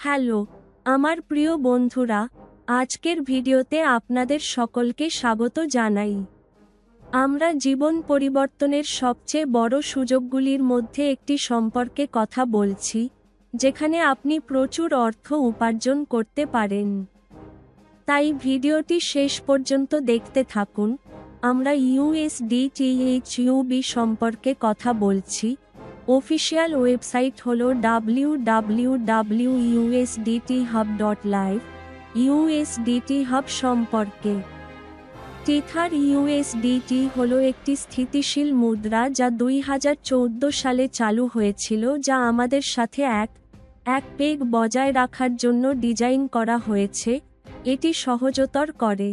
Hello আমার প্রিয় বন্ধুরা, আজকের ভিডিওতে আপনাদের সকলকে স্বাগত জানাই। আমরা জীবন পরিবর্তনের সবচেয়ে বড় সুযোগগুলির মধ্যে একটি সম্পর্কে কথা বলছি, যেখানে আপনি প্রচুর অর্থ উপার্জন করতে পারেন। তাই ভিডিওটি শেষ পর্যন্ত দেখতে থাকুন। আমরা USDTHUB সম্পর্কে কথা বলছি। অফিসিয়াল ওয়েবসাইট হল www.usdthub.live। USDT হাব সম্পর্কে টিথার USDT হল একটি স্থিতিশীল মুদ্রা যা 2014 সালে চালু হয়েছিল, যা আমাদের সাথে এক পেগ বজায় রাখার জন্য ডিজাইন করা হয়েছে। এটি সহজতর করে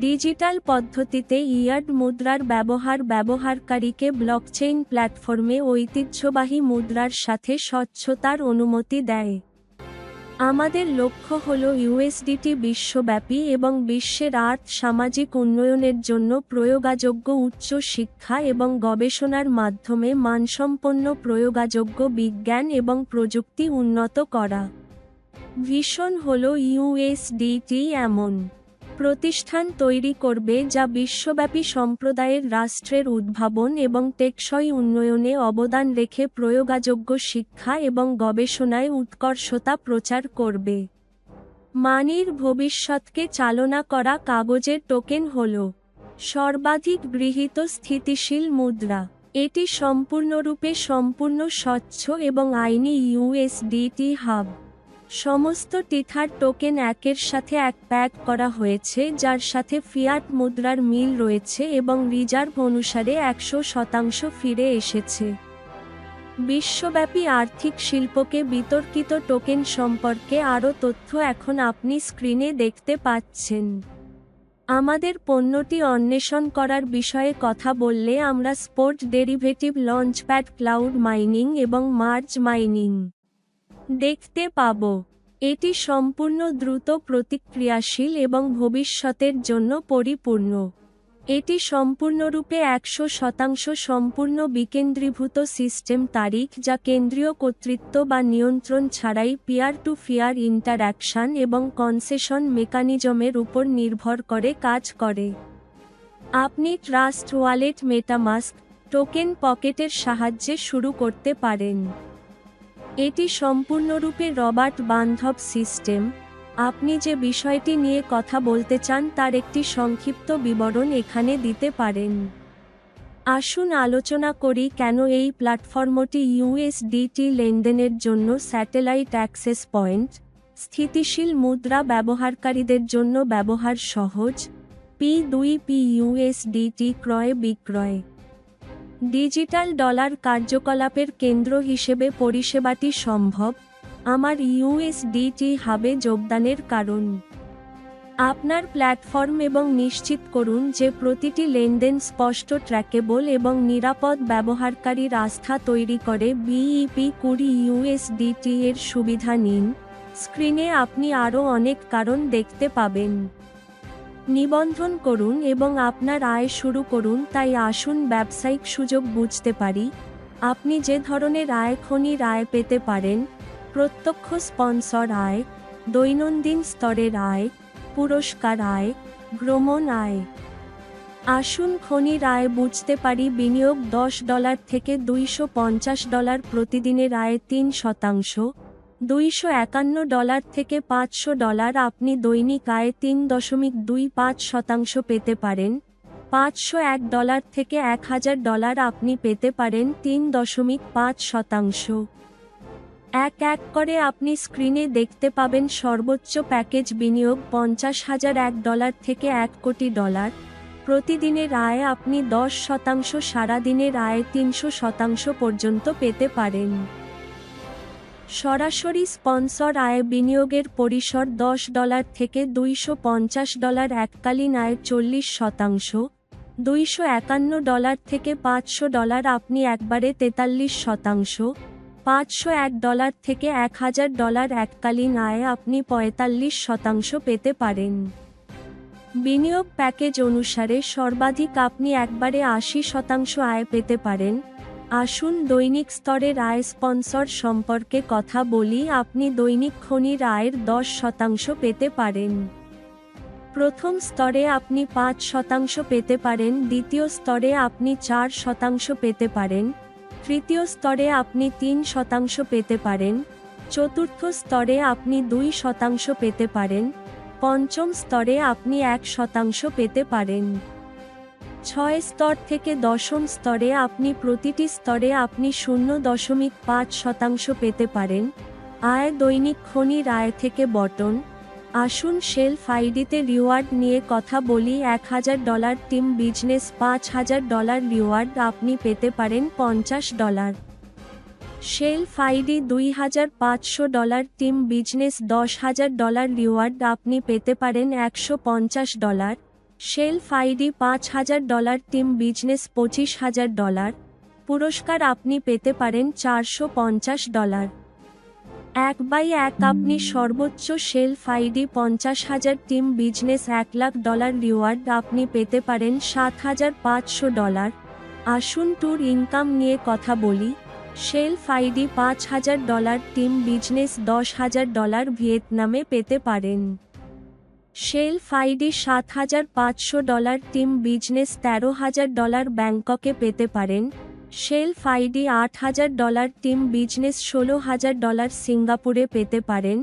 ডিজিটাল পদ্ধতিতে ইয়ার্ড মুদ্রার ব্যবহারকারীকে ব্লকচেইন প্ল্যাটফর্মে ঐতিহ্যবাহী মুদ্রার সাথে স্বচ্ছতার অনুমতি দেয়। আমাদের লক্ষ্য হল ইউএসডিটি বিশ্বব্যাপী এবং বিশ্বের সামাজিক উন্নয়নের জন্য প্রয়োগযোগ্য উচ্চ শিক্ষা এবং গবেষণার মাধ্যমে মানসম্পন্ন প্রয়োগযোগ্য বিজ্ঞান এবং প্রযুক্তি উন্নত করা। ভিশন হল ইউএসডিটি এমন প্রতিষ্ঠান তৈরি করবে যা বিশ্বব্যাপী সম্প্রদায়ের রাষ্ট্রের উদ্ভাবন এবং টেকসই উন্নয়নে অবদান রেখে প্রয়োগযোগ্য শিক্ষা এবং গবেষণায় উৎকর্ষতা প্রচার করবে। মানির ভবিষ্যৎকে চালনা করা কাগজের টোকেন হল সর্বাধিক গৃহীত স্থিতিশীল মুদ্রা। এটি সম্পূর্ণরূপে স্বচ্ছ এবং আইনি ইউএসডিটি হাব। সমস্ত টিথার টোকেন একের সাথে এক প্যাক করা হয়েছে, যার সাথে ফিয়াট মুদ্রার মিল রয়েছে এবং রিজার্ভ অনুসারে 100% ফিরে এসেছে। বিশ্বব্যাপী আর্থিক শিল্পকে বিতর্কিত টোকেন সম্পর্কে আরও তথ্য এখন আপনি স্ক্রিনে দেখতে পাচ্ছেন। আমাদের পণ্যটি অন্বেষণ করার বিষয়ে কথা বললে আমরা spot derivative launchpad, cloud mining এবং মার্জ মাইনিং দেখতে পাব। এটি সম্পূর্ণ দ্রুত, প্রতিক্রিয়াশীল এবং ভবিষ্যতের জন্য পরিপূর্ণ। এটি সম্পূর্ণরূপে 100% সম্পূর্ণ বিকেন্দ্রীভূত সিস্টেম তারিখ, যা কেন্দ্রীয় কর্তৃত্ব বা নিয়ন্ত্রণ ছাড়াই পিয়ার টু পিয়ার ইন্টারঅ্যাকশন এবং কনসেশন মেকানিজমের উপর নির্ভর করে কাজ করে। আপনি ট্রাস্ট ওয়ালেট, মেটামাস্ক, টোকেন পকেটের সাহায্যে শুরু করতে পারেন। এটি সম্পূর্ণরূপে রবার্ট বান্ধব সিস্টেম। আপনি যে বিষয়টি নিয়ে কথা বলতে চান তার একটি সংক্ষিপ্ত বিবরণ এখানে দিতে পারেন। আসুন আলোচনা করি কেন এই প্ল্যাটফর্মটি ইউএসডিটি লেনদেনের জন্য স্যাটেলাইট অ্যাক্সেস পয়েন্ট, স্থিতিশীল মুদ্রা ব্যবহারকারীদের জন্য ব্যবহার সহজ, P2P ইউএসডিটি ক্রয় বিক্রয়, ডিজিটাল ডলার কার্যকলাপের কেন্দ্র হিসেবে পরিষেবাটি সম্ভব। আমার ইউএসডিটি হাবে যোগদানের কারণ। আপনার প্ল্যাটফর্ম এবং নিশ্চিত করুন যে প্রতিটি লেনদেন স্পষ্ট, ট্র্যাকেবল এবং নিরাপদ। ব্যবহারকারীর আস্থা তৈরি করে BEP20 ইউএসডিটি এর সুবিধা নিন। স্ক্রিনে আপনি আরও অনেক কারণ দেখতে পাবেন। নিবন্ধন করুন এবং আপনার আয় শুরু করুন। তাই আসুন ব্যবসায়িক সুযোগ বুঝতে পারি। আপনি যে ধরনের খনির আয় পেতে পারেন: প্রত্যক্ষ স্পন্সর আয়, দৈনন্দিন স্তরের আয়, পুরস্কার আয়, ভ্রমণ আয়। আসুন খনির আয় বুঝতে পারি। বিনিয়োগ $10 থেকে $250 প্রতিদিনের আয় 3%, $251 থেকে $500 আপনি দৈনিক আয় 3.25% পেতে পারেন। $501 থেকে $1000 আপনি পেতে পারেন 3.5%। এক করে আপনি স্ক্রিনে দেখতে পাবেন সর্বোচ্চ প্যাকেজ বিনিয়োগ $50,001 থেকে $1 কোটি। প্রতিদিনের আয় আপনি 10%, সারাদিনের আয় 300% পর্যন্ত পেতে পারেন। সরাসরি স্পন্সর আয় বিনিয়োগের পরিসর $10 থেকে $250, এককালীন আয় 40%, $251 থেকে $500 আপনি একবারে 43%, $501 থেকে $1000 এককালীন আয় আপনি 45% পেতে পারেন। বিনিয়োগ প্যাকেজ অনুসারে সর্বাধিক আপনি একবারে 80% আয় পেতে পারেন। আসুন দৈনিক স্তরের আয় স্পন্সর সম্পর্কে কথা বলি। আপনি দৈনিক খনির আয়ের 10% পেতে পারেন। প্রথম স্তরে আপনি 5% পেতে পারেন, দ্বিতীয় স্তরে আপনি 4% পেতে পারেন, তৃতীয় স্তরে আপনি 3% পেতে পারেন, চতুর্থ স্তরে আপনি 2% পেতে পারেন, পঞ্চম স্তরে আপনি 1% পেতে পারেন। 6 স্তর থেকে দশম স্তরে আপনি প্রতিটি স্তরে আপনি 0.5% পেতে পারেন। আয় দৈনিক খনির আয় থেকে বটন। আসুন শেলফ আইডিতে রিওয়ার্ড নিয়ে কথা বলি। $1000 টিম বিজনেস $5000 রিওয়ার্ড আপনি পেতে পারেন $50। Shelf ID $2500 team business $10000 reward আপনি পেতে পারেন $150। শেলফ আইডি $5000 টিম বিজনেস $25000 পুরস্কার আপনি পেতে পারেন $450। 1/1 আপনি সর্বোচ্চ shelf ID 50000 team business $1,00,000 reward আপনি পেতে পারেন $7500। আসুন ট্যুর ইনকাম নিয়ে কথা বলি। শেলফ আইডি $5000 টিম বিজনেস $10000 ভিয়েতনামে পেতে পারেন। শেলফ আইডি $7500 টিম বিজনেস $13000 ব্যাংককে পেতে পারেন। শেলফ আইডি $8000 টিম বিজনেস $16000 সিঙ্গাপুরে পেতে পারেন।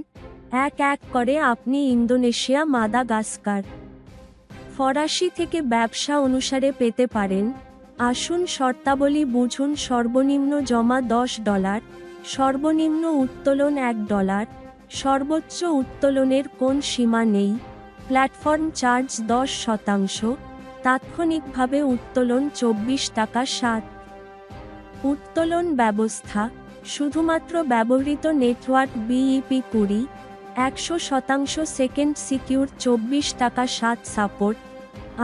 এক এক করে আপনি ইন্দোনেশিয়া, মাদাগাস্কার, ফরাসি থেকে ব্যবসা অনুসারে পেতে পারেন। আসুন শর্তাবলী বুঝুন। সর্বনিম্ন জমা $10, সর্বনিম্ন উত্তোলন $1, সর্বোচ্চ উত্তোলনের কোন সীমা নেই, প্ল্যাটফর্ম চার্জ 10%, তাৎক্ষণিকভাবে উত্তোলন 24 টাকা 7। উত্তোলন ব্যবস্থা শুধুমাত্র ব্যবহৃত নেটওয়ার্ক BEP 20, 100% সেকেন্ড সিকিউর 24 টাকা 7 সাপোর্ট।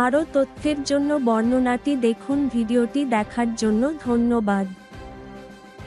আরও তথ্যের জন্য বর্ণনাটি দেখুন। ভিডিওটি দেখার জন্য ধন্যবাদ।